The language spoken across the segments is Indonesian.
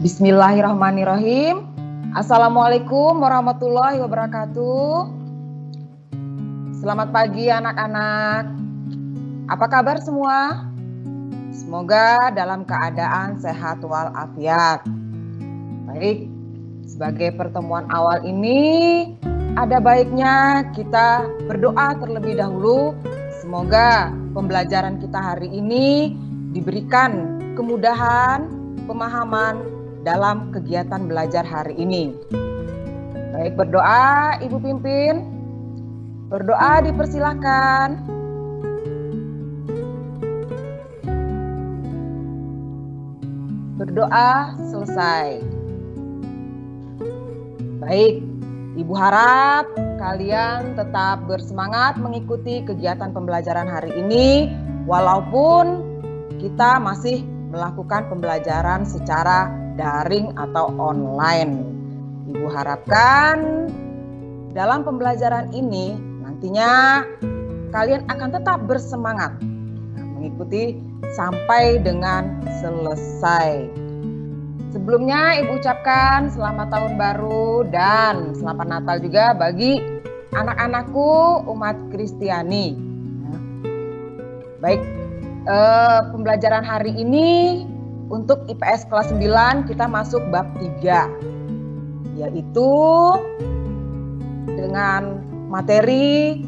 Bismillahirrahmanirrahim. Assalamualaikum warahmatullahi wabarakatuh. Selamat pagi anak-anak. Apa kabar semua? Semoga dalam keadaan sehat walafiat. Baik, sebagai pertemuan awal ini ada baiknya kita berdoa terlebih dahulu. Semoga pembelajaran kita hari ini diberikan kemudahan, pemahaman dalam kegiatan belajar hari ini. Baik, berdoa Ibu pimpin. Berdoa dipersilahkan. Berdoa selesai. Baik, Ibu harap kalian tetap bersemangat mengikuti kegiatan pembelajaran hari ini walaupun kita masih melakukan pembelajaran secara daring atau online. Ibu harapkan dalam pembelajaran ini nantinya kalian akan tetap bersemangat mengikuti sampai dengan selesai. Sebelumnya Ibu ucapkan selamat tahun baru dan selamat Natal juga bagi anak-anakku umat Kristiani. Baik, pembelajaran hari ini untuk IPS kelas 9 kita masuk bab 3, yaitu dengan materi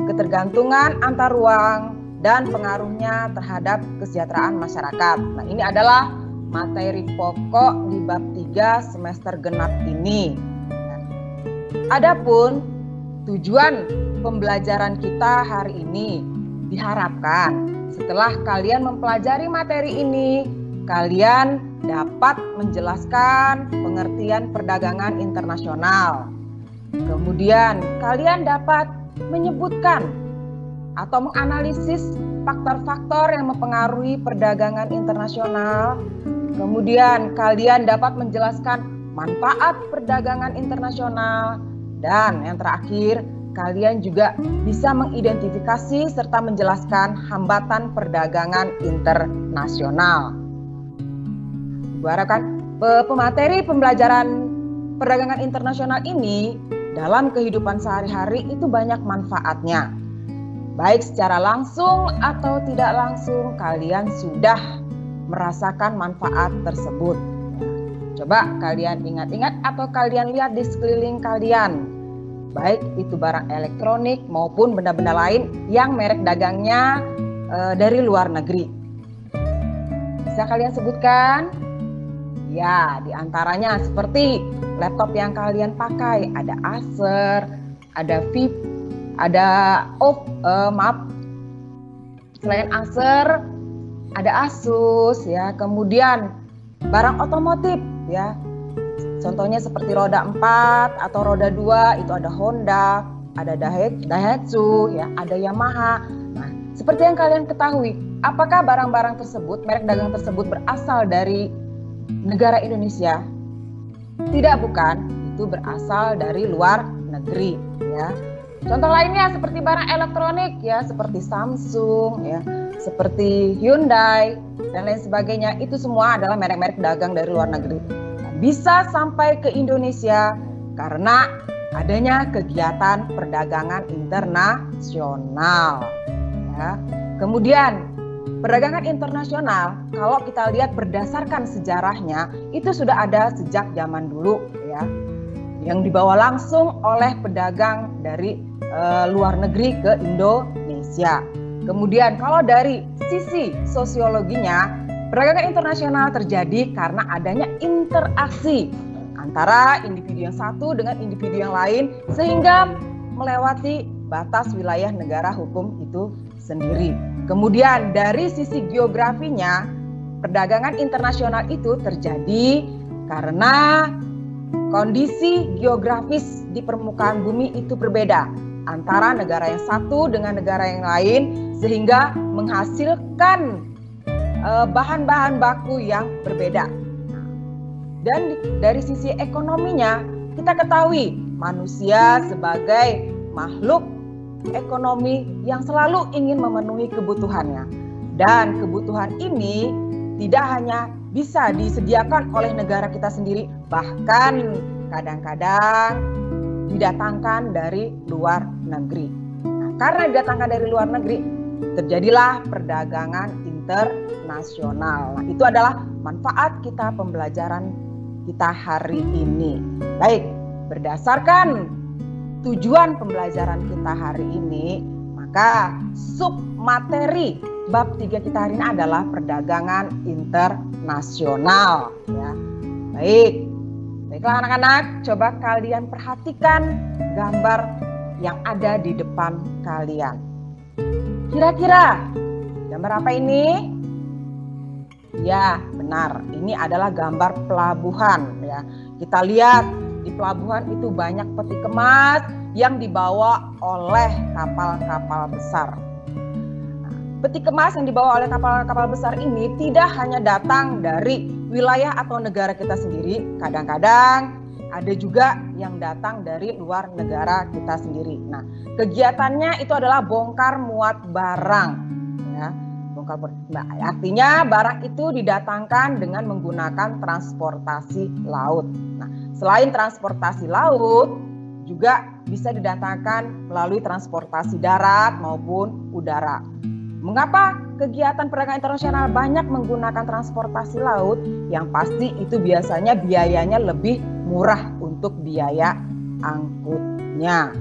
ketergantungan antar ruang dan pengaruhnya terhadap kesejahteraan masyarakat. Nah, ini adalah materi pokok di bab 3 semester genap ini. Adapun tujuan pembelajaran kita hari ini diharapkan setelah kalian mempelajari materi ini, kalian dapat menjelaskan pengertian perdagangan internasional. Kemudian kalian dapat menyebutkan atau menganalisis faktor-faktor yang mempengaruhi perdagangan internasional. Kemudian kalian dapat menjelaskan manfaat perdagangan internasional. Dan yang terakhir, kalian juga bisa mengidentifikasi serta menjelaskan hambatan perdagangan internasional. Ibu harapkan pemateri pembelajaran perdagangan internasional ini dalam kehidupan sehari-hari itu banyak manfaatnya. Baik secara langsung atau tidak langsung kalian sudah merasakan manfaat tersebut. Coba kalian ingat-ingat atau kalian lihat di sekeliling kalian. Baik itu barang elektronik maupun benda-benda lain yang merek dagangnya dari luar negeri. Bisa kalian sebutkan? Ya, diantaranya seperti laptop yang kalian pakai, ada Acer, ada VIP, ada selain Acer, ada Asus, ya. Kemudian barang otomotif, ya. Contohnya seperti roda 4 atau roda 2 itu ada Honda, ada Daihatsu, ya, ada Yamaha. Nah, seperti yang kalian ketahui, apakah barang-barang tersebut, merek dagang tersebut berasal dari negara Indonesia? Tidak, bukan. Itu berasal dari luar negeri, ya. Contoh lainnya seperti barang elektronik, ya, seperti Samsung, ya, seperti Hyundai dan lain sebagainya. Itu semua adalah merek-merek dagang dari luar negeri. Nah, bisa sampai ke Indonesia karena adanya kegiatan perdagangan internasional, ya. Kemudian perdagangan internasional, kalau kita lihat berdasarkan sejarahnya, itu sudah ada sejak zaman dulu, ya, yang dibawa langsung oleh pedagang dari luar negeri ke Indonesia. Kemudian kalau dari sisi sosiologinya, perdagangan internasional terjadi karena adanya interaksi antara individu yang satu dengan individu yang lain sehingga melewati batas wilayah negara hukum itu sendiri. Kemudian dari sisi geografinya, perdagangan internasional itu terjadi karena kondisi geografis di permukaan bumi itu berbeda antara negara yang satu dengan negara yang lain sehingga menghasilkan bahan-bahan baku yang berbeda. Dan dari sisi ekonominya, kita ketahui manusia sebagai makhluk ekonomi yang selalu ingin memenuhi kebutuhannya. Dan kebutuhan ini tidak hanya bisa disediakan oleh negara kita sendiri, bahkan kadang-kadang didatangkan dari luar negeri. Nah, karena didatangkan dari luar negeri, terjadilah perdagangan internasional. Nah, itu adalah manfaat kita pembelajaran kita hari ini. Baik, berdasarkan tujuan pembelajaran kita hari ini, maka submateri bab 3 kita hari ini adalah perdagangan internasional. Ya. Baiklah anak-anak, coba kalian perhatikan gambar yang ada di depan kalian. Kira-kira gambar apa ini? Ya, benar. Ini adalah gambar pelabuhan. Ya, kita lihat di pelabuhan itu banyak peti kemas yang dibawa oleh kapal-kapal besar. Nah, peti kemas yang dibawa oleh kapal-kapal besar ini tidak hanya datang dari wilayah atau negara kita sendiri. Kadang-kadang ada juga yang datang dari luar negara kita sendiri. Nah, kegiatannya itu adalah bongkar muat barang. Ya. Artinya barang itu didatangkan dengan menggunakan transportasi laut. Nah, selain transportasi laut, juga bisa didatangkan melalui transportasi darat maupun udara. Mengapa kegiatan perdagangan internasional banyak menggunakan transportasi laut? Yang pasti itu biasanya biayanya lebih murah untuk biaya angkutnya.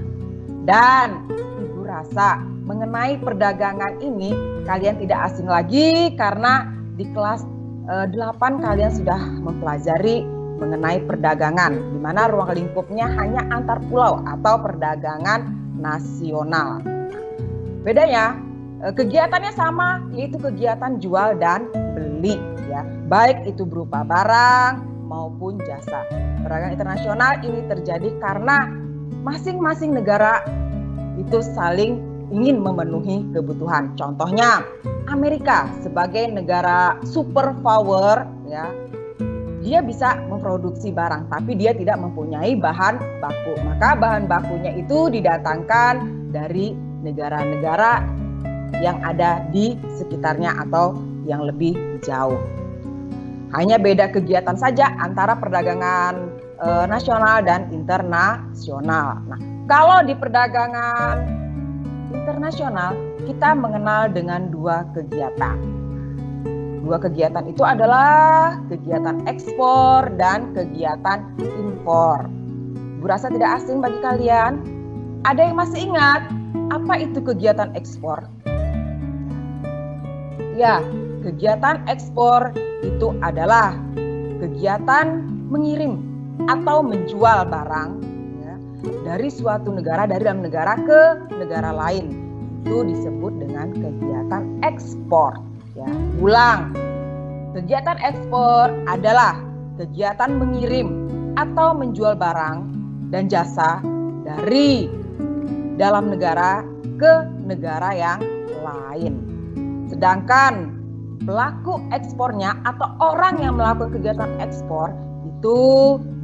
Dan Ibu rasa mengenai perdagangan ini kalian tidak asing lagi karena di kelas 8 kalian sudah mempelajari mengenai perdagangan, di mana ruang lingkupnya hanya antar pulau atau perdagangan nasional. Bedanya, kegiatannya sama, yaitu kegiatan jual dan beli, ya, baik itu berupa barang maupun jasa. Perdagangan internasional ini terjadi karena masing-masing negara itu saling ingin memenuhi kebutuhan. Contohnya, Amerika sebagai negara superpower, ya, dia bisa memproduksi barang, tapi dia tidak mempunyai bahan baku. Maka bahan bakunya itu didatangkan dari negara-negara yang ada di sekitarnya atau yang lebih jauh. Hanya beda kegiatan saja antara perdagangan nasional dan internasional. Nah, kalau di perdagangan internasional kita mengenal dengan dua kegiatan. Dua kegiatan itu adalah kegiatan ekspor dan kegiatan impor. Bu rasa tidak asing bagi kalian? Ada yang masih ingat apa itu kegiatan ekspor? Ya, kegiatan ekspor itu adalah kegiatan mengirim atau menjual barang, ya, dari suatu negara, dari dalam negara ke negara lain. Itu disebut dengan kegiatan ekspor. Ya, ulang. Kegiatan ekspor adalah kegiatan mengirim atau menjual barang dan jasa dari dalam negara ke negara yang lain. Sedangkan pelaku ekspornya atau orang yang melakukan kegiatan ekspor itu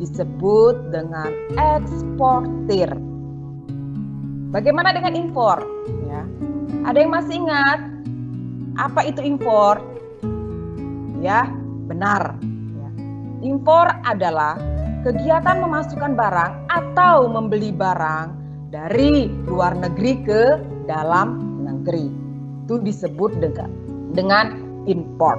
disebut dengan eksportir. Bagaimana dengan impor? Ya. Ada yang masih ingat apa itu impor? Ya, benar. Ya. Impor adalah kegiatan memasukkan barang atau membeli barang dari luar negeri ke dalam negeri. Itu disebut dengan import.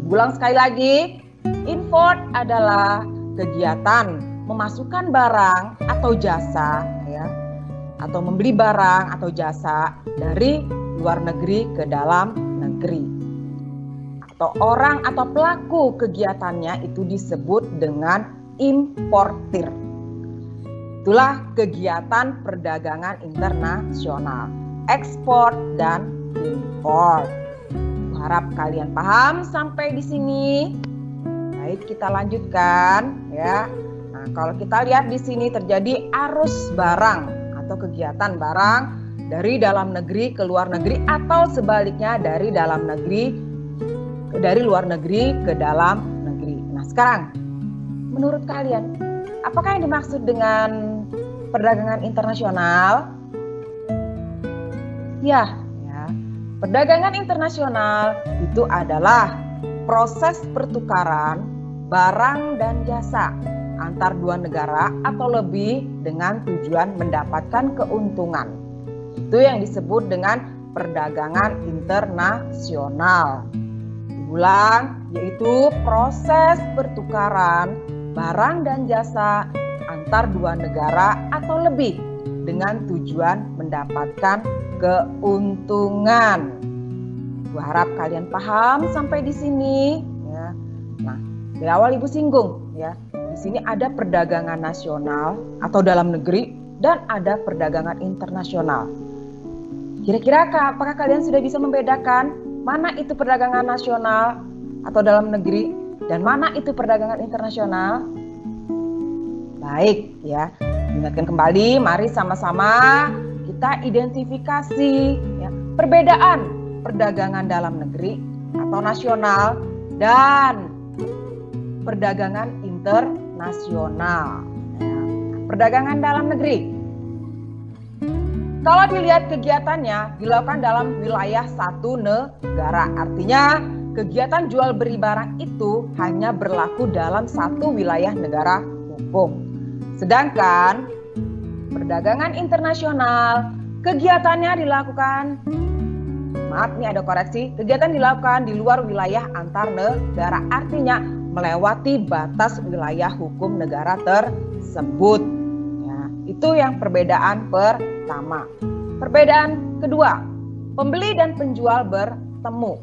Ulang sekali lagi, import adalah kegiatan memasukkan barang atau jasa, ya, atau membeli barang atau jasa dari luar negeri ke dalam negeri. Atau orang atau pelaku kegiatannya itu disebut dengan importir. Itulah kegiatan perdagangan internasional, ekspor dan impor. Harap kalian paham sampai di sini. Baik, kita lanjutkan, ya. Nah, kalau kita lihat di sini terjadi arus barang atau kegiatan barang dari dalam negeri ke luar negeri atau sebaliknya dari luar negeri ke dalam negeri. Nah, sekarang menurut kalian apakah yang dimaksud dengan perdagangan internasional? Ya, perdagangan internasional itu adalah proses pertukaran barang dan jasa antar dua negara atau lebih dengan tujuan mendapatkan keuntungan. Itu yang disebut dengan perdagangan internasional. Diulang, yaitu proses pertukaran barang dan jasa antar dua negara atau lebih dengan tujuan mendapatkan keuntungan. Gua harap kalian paham sampai di sini ya. Nah, di awal Ibu singgung ya. Di sini ada perdagangan nasional atau dalam negeri dan ada perdagangan internasional. Kira-kira apakah kalian sudah bisa membedakan mana itu perdagangan nasional atau dalam negeri dan mana itu perdagangan internasional? Baik ya, ingatkan kembali, mari sama-sama kita identifikasi ya, perbedaan perdagangan dalam negeri atau nasional dan perdagangan internasional. Ya, perdagangan dalam negeri. Kalau dilihat kegiatannya dilakukan dalam wilayah satu negara, artinya kegiatan jual beli barang itu hanya berlaku dalam satu wilayah negara hukum. Sedangkan perdagangan internasional kegiatannya dilakukan, maaf nih ada koreksi, kegiatan dilakukan di luar wilayah antar negara, artinya melewati batas wilayah hukum negara tersebut. Ya, itu yang perbedaan pertama. Perbedaan kedua, pembeli dan penjual bertemu.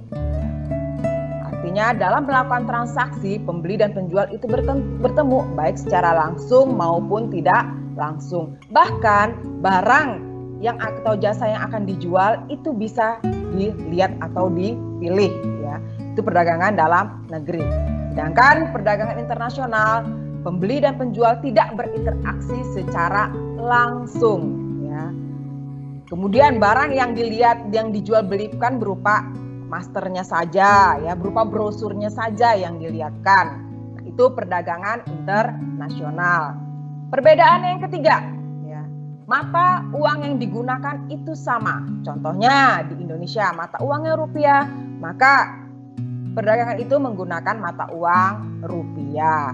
Artinya dalam melakukan transaksi, pembeli dan penjual itu bertemu baik secara langsung maupun tidak langsung. Bahkan barang yang atau jasa yang akan dijual itu bisa dilihat atau dipilih ya. Itu perdagangan dalam negeri. Sedangkan perdagangan internasional, pembeli dan penjual tidak berinteraksi secara langsung ya. Kemudian barang yang dilihat, yang dijual belikan berupa masternya saja ya, berupa brosurnya saja yang dilihatkan. Itu perdagangan internasional. Perbedaan yang ketiga ya, mata uang yang digunakan itu sama. Contohnya di Indonesia mata uangnya rupiah, maka perdagangan itu menggunakan mata uang rupiah.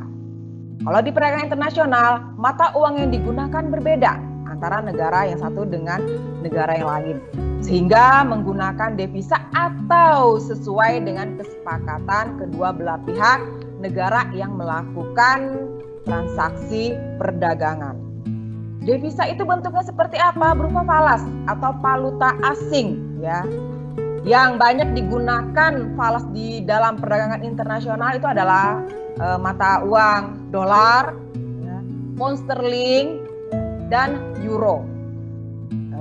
Kalau di perdagangan internasional, mata uang yang digunakan berbeda antara negara yang satu dengan negara yang lain, sehingga menggunakan devisa atau sesuai dengan kesepakatan kedua belah pihak negara yang melakukan transaksi perdagangan. Devisa itu bentuknya seperti apa? Berupa falas atau valuta asing ya. Yang banyak digunakan falas di dalam perdagangan internasional itu adalah mata uang dolar, ya, pound sterling, dan euro.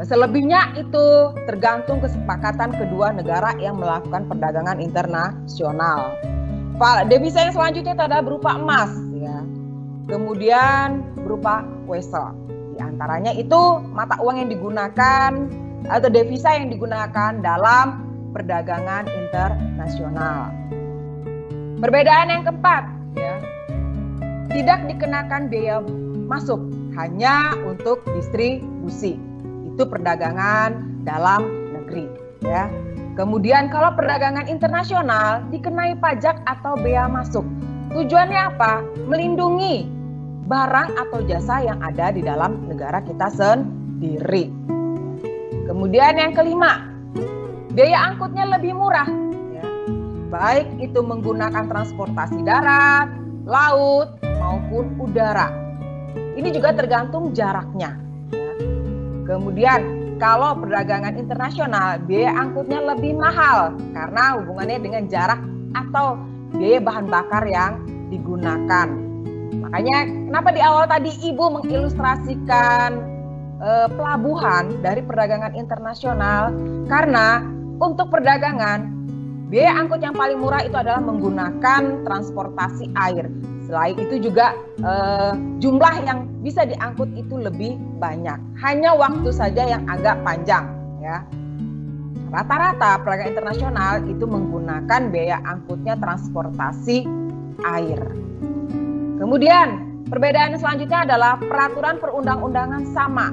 Selebihnya itu tergantung kesepakatan kedua negara yang melakukan perdagangan internasional. Devisa yang selanjutnya itu adalah berupa emas, ya. Kemudian berupa wesel. Di antaranya itu mata uang yang digunakan atau devisa yang digunakan dalam perdagangan internasional. Perbedaan yang keempat, ya, tidak dikenakan biaya masuk hanya untuk distribusi. Itu perdagangan dalam negeri, ya. Kemudian kalau perdagangan internasional dikenai pajak atau bea masuk. Tujuannya apa? Melindungi barang atau jasa yang ada di dalam negara kita sendiri. Kemudian yang kelima, biaya angkutnya lebih murah, ya. Baik itu menggunakan transportasi darat, laut, maupun udara. Ini juga tergantung jaraknya. Ya. Kemudian kalau perdagangan internasional, biaya angkutnya lebih mahal karena hubungannya dengan jarak atau biaya bahan bakar yang digunakan. Makanya kenapa di awal tadi Ibu mengilustrasikan pelabuhan dari perdagangan internasional, karena untuk perdagangan biaya angkut yang paling murah itu adalah menggunakan transportasi air. Selain itu juga jumlah yang bisa diangkut itu lebih banyak. Hanya waktu saja yang agak panjang, ya. Rata-rata perdagangan internasional itu menggunakan biaya angkutnya transportasi air. Kemudian perbedaan selanjutnya adalah peraturan perundang-undangan sama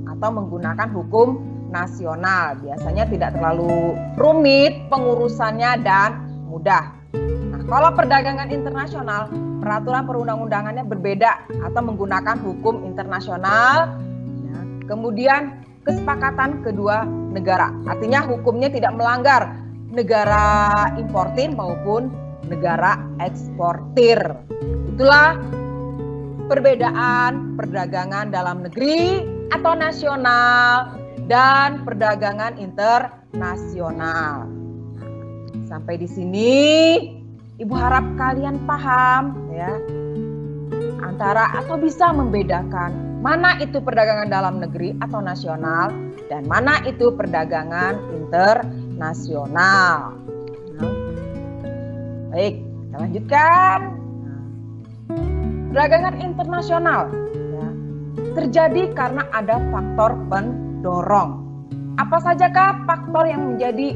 atau menggunakan hukum nasional. Biasanya tidak terlalu rumit pengurusannya dan mudah. Nah, Kalau perdagangan internasional, peraturan perundang-undangannya berbeda atau menggunakan hukum internasional. Ya. Kemudian kesepakatan kedua negara, artinya hukumnya tidak melanggar negara importir maupun negara eksportir. Itulah perbedaan perdagangan dalam negeri atau nasional dan perdagangan internasional. Sampai di sini Ibu harap kalian paham ya antara atau bisa membedakan mana itu perdagangan dalam negeri atau nasional dan mana itu perdagangan internasional. Baik, kita lanjutkan. Perdagangan internasional ya, terjadi karena ada faktor pendorong. Apa sajakah faktor yang menjadi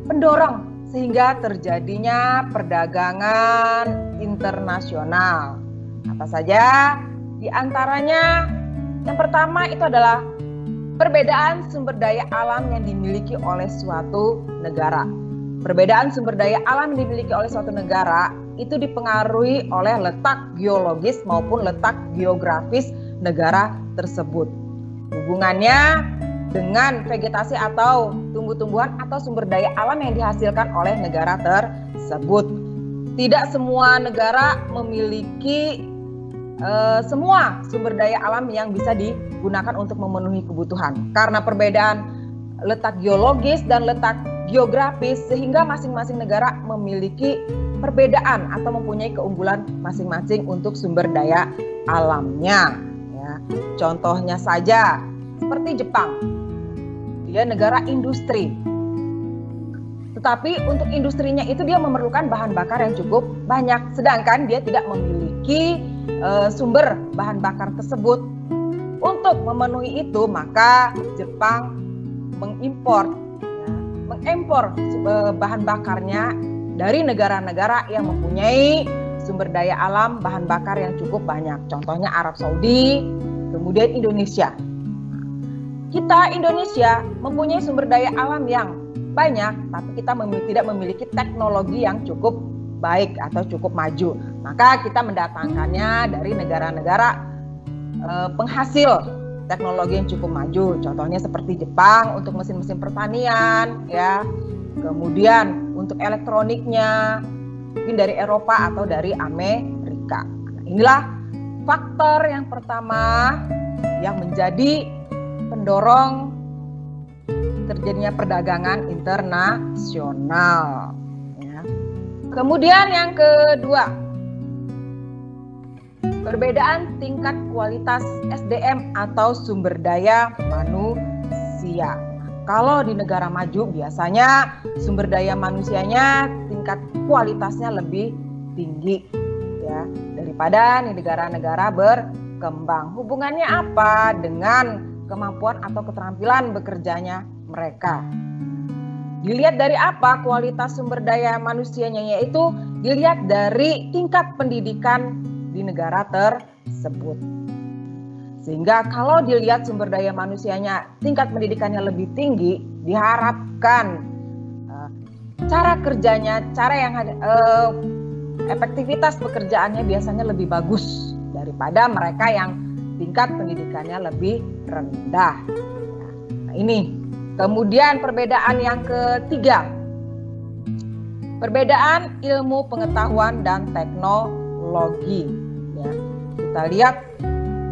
pendorong sehingga terjadinya perdagangan internasional? Apa saja? Di antaranya yang pertama itu adalah perbedaan sumber daya alam yang dimiliki oleh suatu negara. Perbedaan sumber daya alam yang dimiliki oleh suatu negara itu dipengaruhi oleh letak geologis maupun letak geografis negara tersebut. Hubungannya dengan vegetasi atau tumbuh-tumbuhan atau sumber daya alam yang dihasilkan oleh negara tersebut. Tidak semua negara memiliki semua sumber daya alam yang bisa digunakan untuk memenuhi kebutuhan. Karena perbedaan letak geologis dan letak geografis sehingga masing-masing negara memiliki perbedaan atau mempunyai keunggulan masing-masing untuk sumber daya alamnya. Ya. Contohnya saja seperti Jepang. Dia negara industri. Tetapi untuk industrinya itu dia memerlukan bahan bakar yang cukup banyak. Sedangkan dia tidak memiliki sumber bahan bakar tersebut. Untuk memenuhi itu maka Jepang mengimpor bahan bakarnya dari negara-negara yang mempunyai sumber daya alam bahan bakar yang cukup banyak. Contohnya Arab Saudi, kemudian Indonesia. Kita Indonesia mempunyai sumber daya alam yang banyak, tapi kita tidak memiliki teknologi yang cukup baik atau cukup maju. Maka kita mendatangkannya dari negara-negara penghasil teknologi yang cukup maju. Contohnya seperti Jepang untuk mesin-mesin pertanian, ya. Kemudian untuk elektroniknya mungkin dari Eropa atau dari Amerika. Nah, inilah faktor yang pertama yang menjadi pendorong terjadinya perdagangan internasional. Ya. Kemudian yang kedua, perbedaan tingkat kualitas SDM atau sumber daya manusia. Kalau di negara maju biasanya sumber daya manusianya tingkat kualitasnya lebih tinggi ya daripada di negara-negara berkembang. Hubungannya apa dengan kemampuan atau keterampilan bekerjanya mereka? Dilihat dari apa kualitas sumber daya manusianya, yaitu dilihat dari tingkat pendidikan di negara tersebut. Sehingga kalau dilihat sumber daya manusianya tingkat pendidikannya lebih tinggi, diharapkan cara kerjanya, efektivitas pekerjaannya biasanya lebih bagus daripada mereka yang tingkat pendidikannya lebih rendah. Nah, ini. Kemudian perbedaan yang ketiga, perbedaan ilmu pengetahuan dan teknologi. Ya, kita lihat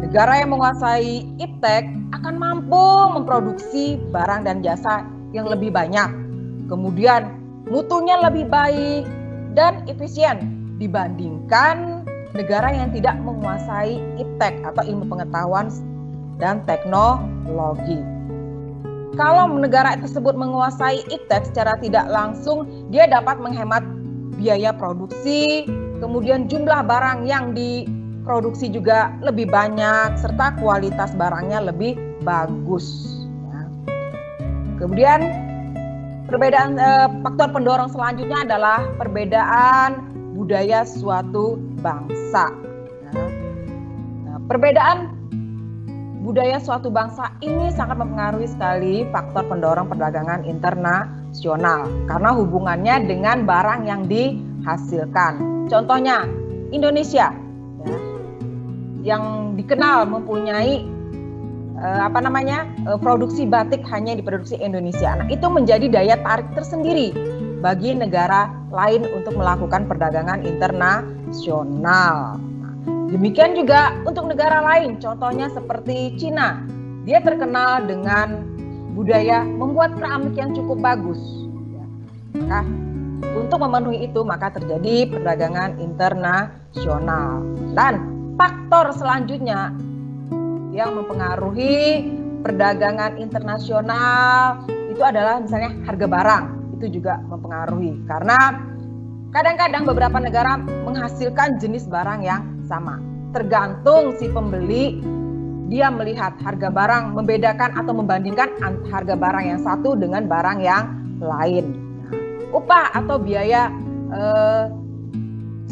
negara yang menguasai iptek akan mampu memproduksi barang dan jasa yang lebih banyak. Kemudian mutunya lebih baik dan efisien dibandingkan negara yang tidak menguasai iptek atau ilmu pengetahuan dan teknologi. Kalau negara tersebut menguasai iptek secara tidak langsung, dia dapat menghemat biaya produksi, kemudian jumlah barang yang diproduksi juga lebih banyak, serta kualitas barangnya lebih bagus. Ya. Kemudian perbedaan faktor pendorong selanjutnya adalah perbedaan budaya suatu bangsa. Nah, perbedaan budaya suatu bangsa ini sangat mempengaruhi sekali faktor pendorong perdagangan internasional karena hubungannya dengan barang yang hasilkan. Contohnya Indonesia ya, yang dikenal mempunyai produksi batik hanya diproduksi Indonesia. Nah, itu menjadi daya tarik tersendiri bagi negara lain untuk melakukan perdagangan internasional. Nah, demikian juga untuk negara lain, contohnya seperti Cina. Dia terkenal dengan budaya membuat keramik yang cukup bagus. Maka untuk memenuhi itu maka terjadi perdagangan internasional. Dan faktor selanjutnya yang mempengaruhi perdagangan internasional itu adalah misalnya harga barang. Itu juga mempengaruhi karena kadang-kadang beberapa negara menghasilkan jenis barang yang sama. Tergantung si pembeli, dia melihat harga barang, membedakan atau membandingkan harga barang yang satu dengan barang yang lain. Upah atau biaya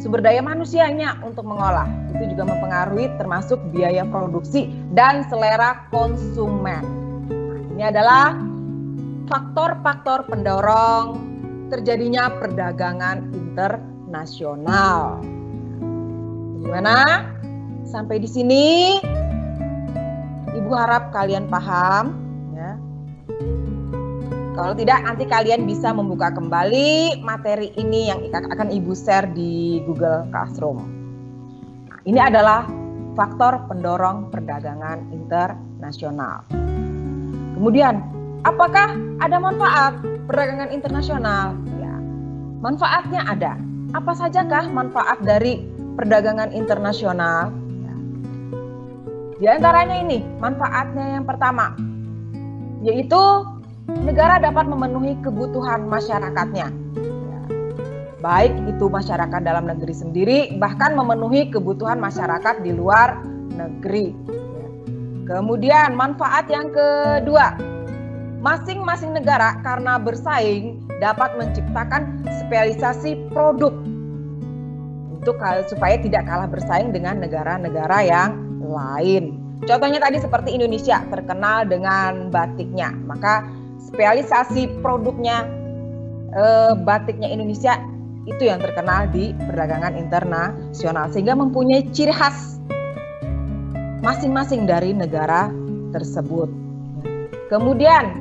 sumber daya manusianya untuk mengolah itu juga mempengaruhi, termasuk biaya produksi dan selera konsumen. Nah, ini adalah faktor-faktor pendorong terjadinya perdagangan internasional. Gimana? Sampai di sini Ibu harap kalian paham ya. Kalau tidak, nanti kalian bisa membuka kembali materi ini yang akan Ibu share di Google Classroom. Nah, ini adalah faktor pendorong perdagangan internasional. Kemudian, apakah ada manfaat perdagangan internasional? Ya, manfaatnya ada. Apa sajakah manfaat dari perdagangan internasional? Ya. Di antaranya ini, manfaatnya yang pertama, yaitu negara dapat memenuhi kebutuhan masyarakatnya. Ya. Baik itu masyarakat dalam negeri sendiri, bahkan memenuhi kebutuhan masyarakat di luar negeri. Ya. Kemudian manfaat yang kedua, masing-masing negara karena bersaing dapat menciptakan spesialisasi produk supaya tidak kalah bersaing dengan negara-negara yang lain. Contohnya tadi seperti Indonesia terkenal dengan batiknya, maka spesialisasi produknya batiknya Indonesia itu yang terkenal di perdagangan internasional sehingga mempunyai ciri khas masing-masing dari negara tersebut. Kemudian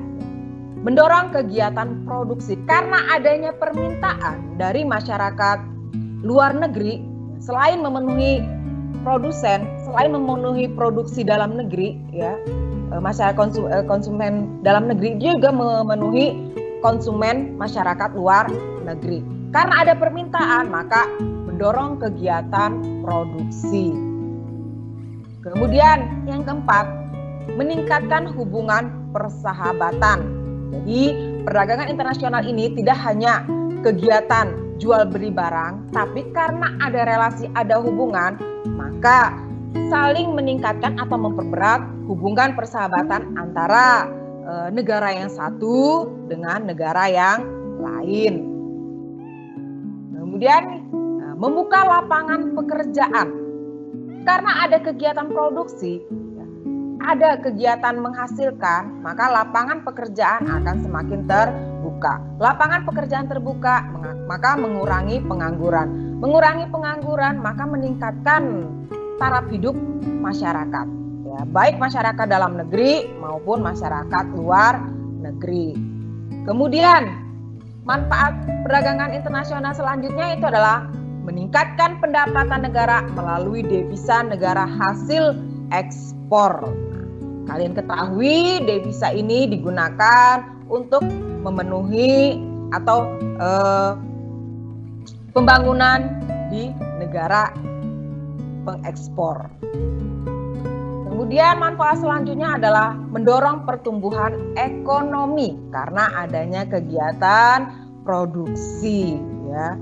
mendorong kegiatan produksi karena adanya permintaan dari masyarakat luar negeri, selain memenuhi produsen, selain memenuhi produksi dalam negeri ya, masyarakat konsumen dalam negeri juga memenuhi konsumen masyarakat luar negeri. Karena ada permintaan, maka mendorong kegiatan produksi. Kemudian yang keempat, meningkatkan hubungan persahabatan. Jadi perdagangan internasional ini tidak hanya kegiatan jual beli barang, tapi karena ada relasi, ada hubungan, maka saling meningkatkan atau memperberat hubungan persahabatan antara negara yang satu dengan negara yang lain. Kemudian membuka lapangan pekerjaan. Karena ada kegiatan produksi, ada kegiatan menghasilkan, maka lapangan pekerjaan akan semakin terbuka. Lapangan pekerjaan terbuka, maka mengurangi pengangguran. Mengurangi pengangguran, maka meningkatkan taraf hidup masyarakat. Ya, baik masyarakat dalam negeri maupun masyarakat luar negeri. Kemudian, manfaat perdagangan internasional selanjutnya itu adalah meningkatkan pendapatan negara melalui devisa negara hasil ekspor. Kalian ketahui devisa ini digunakan untuk memenuhi atau pembangunan di negara pengekspor. Kemudian manfaat selanjutnya adalah mendorong pertumbuhan ekonomi karena adanya kegiatan produksi ya,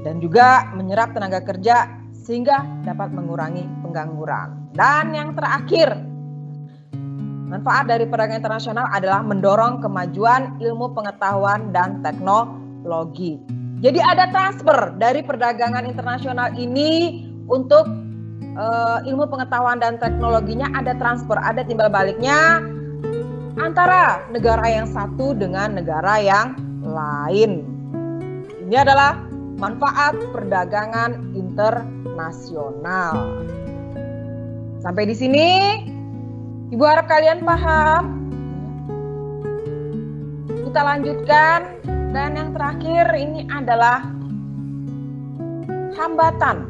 dan juga menyerap tenaga kerja sehingga dapat mengurangi pengangguran. Dan yang terakhir, manfaat dari perdagangan internasional adalah mendorong kemajuan ilmu pengetahuan dan teknologi. Jadi ada transfer dari perdagangan internasional ini untuk ilmu pengetahuan dan teknologinya, ada transfer, ada timbal baliknya antara negara yang satu dengan negara yang lain. Ini adalah manfaat perdagangan internasional. Sampai di sini, Ibu harap kalian paham. Kita lanjutkan, dan yang terakhir ini adalah hambatan.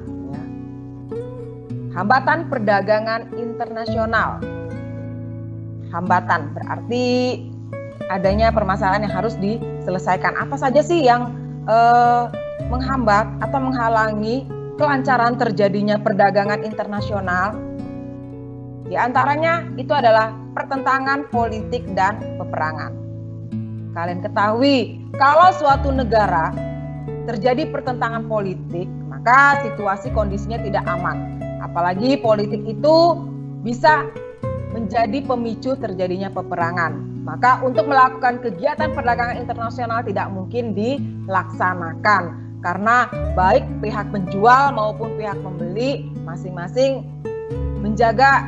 Hambatan perdagangan internasional. Hambatan berarti adanya permasalahan yang harus diselesaikan. Apa saja sih yang menghambat atau menghalangi kelancaran terjadinya perdagangan internasional? Di antaranya itu adalah pertentangan politik dan peperangan. Kalian ketahui, kalau suatu negara terjadi pertentangan politik, maka situasi kondisinya tidak aman. Apalagi politik itu bisa menjadi pemicu terjadinya peperangan. Maka untuk melakukan kegiatan perdagangan internasional tidak mungkin dilaksanakan. Karena baik pihak penjual maupun pihak pembeli masing-masing menjaga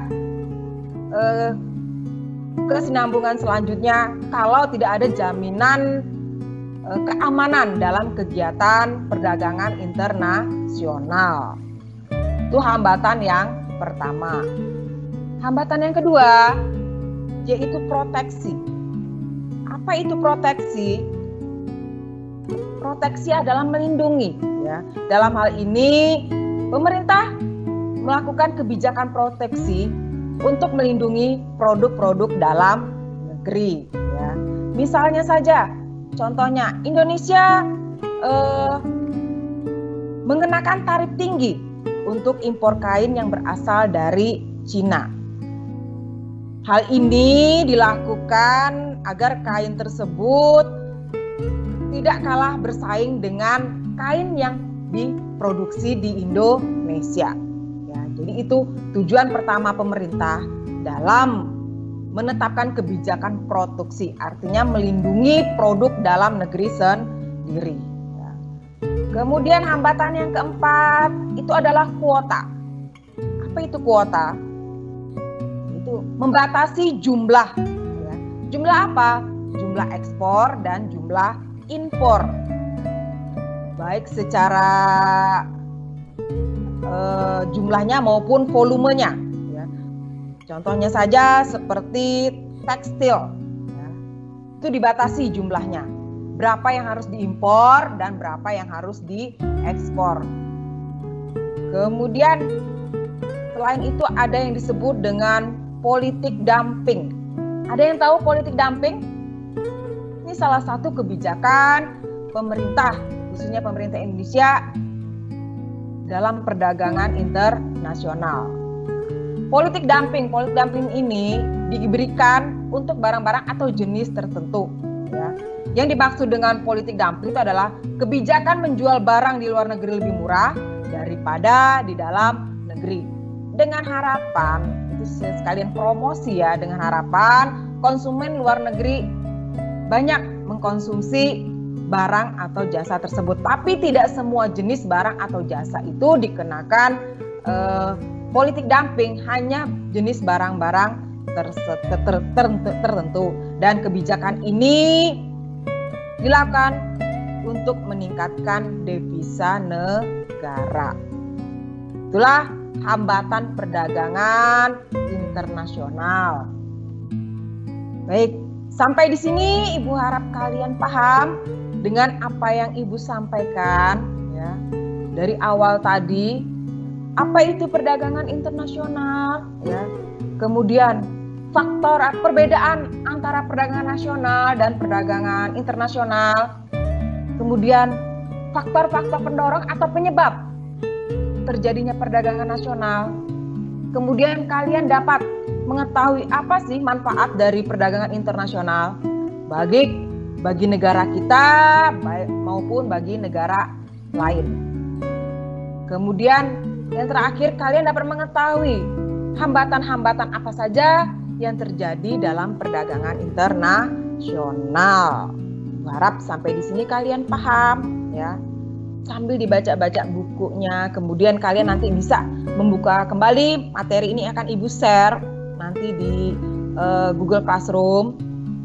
kesinambungan selanjutnya kalau tidak ada jaminan keamanan dalam kegiatan perdagangan internasional. Itu hambatan yang pertama. Hambatan yang kedua yaitu proteksi. Apa itu proteksi? Proteksi adalah melindungi, ya. Dalam hal ini pemerintah melakukan kebijakan proteksi untuk melindungi produk-produk dalam negeri, ya. Misalnya saja, contohnya Indonesia mengenakan tarif tinggi untuk impor kain yang berasal dari Cina. Hal ini dilakukan agar kain tersebut tidak kalah bersaing dengan kain yang diproduksi di Indonesia. Ya, jadi itu tujuan pertama pemerintah dalam menetapkan kebijakan proteksi, artinya melindungi produk dalam negeri sendiri. Kemudian hambatan yang keempat itu adalah kuota. Apa itu kuota? Itu membatasi jumlah. Ya. Jumlah apa? Jumlah ekspor dan jumlah impor. Baik secara jumlahnya maupun volumenya. Ya. Contohnya saja seperti tekstil. Ya. Itu dibatasi jumlahnya. Berapa yang harus diimpor dan berapa yang harus diekspor. Kemudian selain itu ada yang disebut dengan politik dumping. Ada yang tahu politik dumping? Ini salah satu kebijakan pemerintah, khususnya pemerintah Indonesia dalam perdagangan internasional. Politik dumping ini diberikan untuk barang-barang atau jenis tertentu. Ya. Yang dimaksud dengan politik dumping itu adalah kebijakan menjual barang di luar negeri lebih murah daripada di dalam negeri. Dengan harapan, itu sekalian promosi ya, dengan harapan konsumen luar negeri banyak mengkonsumsi barang atau jasa tersebut. Tapi tidak semua jenis barang atau jasa itu dikenakan politik dumping, hanya jenis barang-barang tertentu. Dan kebijakan ini dilakukan untuk meningkatkan devisa negara. Itulah hambatan perdagangan internasional. Baik, sampai di sini Ibu harap kalian paham dengan apa yang Ibu sampaikan ya. Dari awal tadi, apa itu perdagangan internasional ya. Kemudian faktor perbedaan antara perdagangan nasional dan perdagangan internasional. Kemudian faktor-faktor pendorong atau penyebab terjadinya perdagangan nasional. Kemudian kalian dapat mengetahui apa sih manfaat dari perdagangan internasional bagi negara kita maupun bagi negara lain. Kemudian yang terakhir kalian dapat mengetahui hambatan-hambatan apa saja yang terjadi dalam perdagangan internasional. Harap sampai di sini kalian paham ya. Sambil dibaca-baca bukunya, kemudian kalian nanti bisa membuka kembali materi ini akan Ibu share nanti di Google Classroom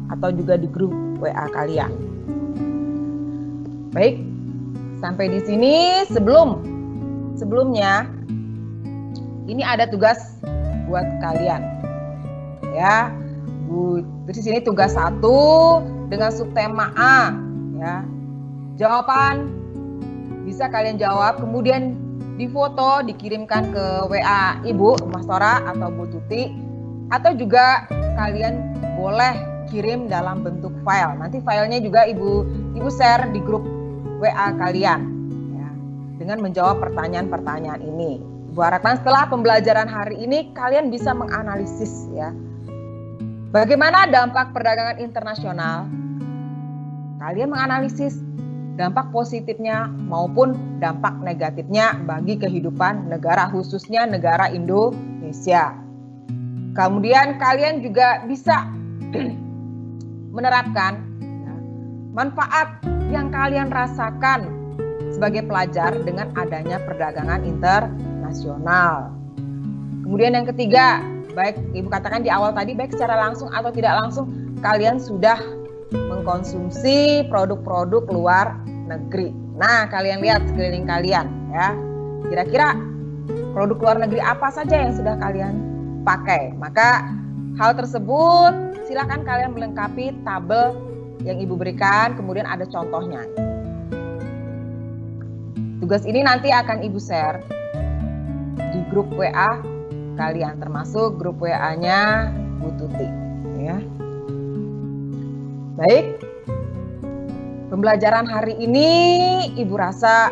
atau juga di grup WA kalian. Baik, Sampai di sini sebelumnya ini ada tugas buat kalian. Ya. Di sini tugas 1 dengan subtema A, ya. Jawaban bisa kalian jawab, kemudian difoto, dikirimkan ke WA Ibu Mas Tora atau Bu Tuti, atau juga kalian boleh kirim dalam bentuk file. Nanti filenya juga Ibu share di grup WA kalian, ya, dengan menjawab pertanyaan-pertanyaan ini. Ibu harapkan setelah pembelajaran hari ini kalian bisa menganalisis, ya, bagaimana dampak perdagangan internasional. Kalian menganalisis dampak positifnya maupun dampak negatifnya bagi kehidupan negara, khususnya negara Indonesia. Kemudian kalian juga bisa menerapkan, ya, manfaat yang kalian rasakan sebagai pelajar dengan adanya perdagangan internasional. Kemudian yang ketiga, baik Ibu katakan di awal tadi, baik secara langsung atau tidak langsung kalian sudah mengkonsumsi produk-produk luar negeri. Nah, kalian lihat sekeliling kalian, ya. Kira-kira produk luar negeri apa saja yang sudah kalian pakai? Maka hal tersebut silakan kalian melengkapi tabel yang Ibu berikan, kemudian ada contohnya. Tugas ini nanti akan Ibu share di grup WA kalian, termasuk grup WA-nya Bu Tuti, ya. Baik, pembelajaran hari ini Ibu rasa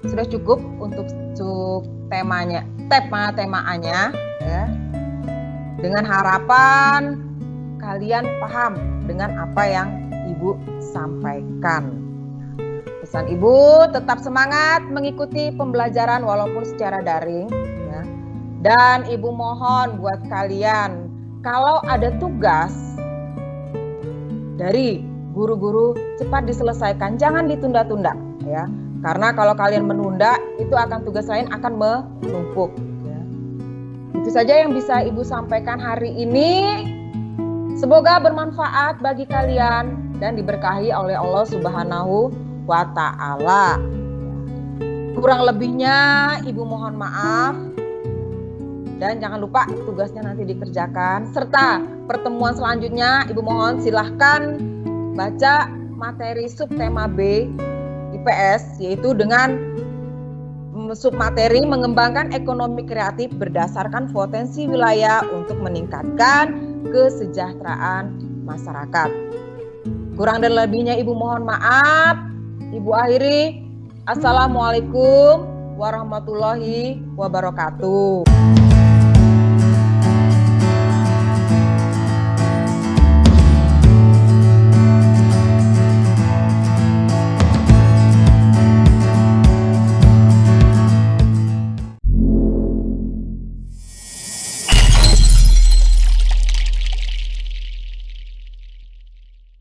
sudah cukup untuk temanya, tema-temaannya, ya. Dengan harapan kalian paham dengan apa yang Ibu sampaikan. Pesan Ibu, tetap semangat mengikuti pembelajaran walaupun secara daring, ya. Dan Ibu mohon buat kalian, kalau ada tugas dari guru-guru cepat diselesaikan, jangan ditunda-tunda, ya. Karena kalau kalian menunda, itu akan tugas lain akan menumpuk, ya. Itu saja yang bisa Ibu sampaikan hari ini. Semoga bermanfaat bagi kalian dan diberkahi oleh Allah Subhanahu wa Ta'ala. Kurang lebihnya Ibu mohon maaf. Dan jangan lupa tugasnya nanti dikerjakan. Serta pertemuan selanjutnya Ibu mohon silahkan baca materi subtema B IPS, yaitu dengan submateri mengembangkan ekonomi kreatif berdasarkan potensi wilayah untuk meningkatkan kesejahteraan masyarakat. Kurang dan lebihnya Ibu mohon maaf. Ibu akhiri. Assalamualaikum warahmatullahi wabarakatuh.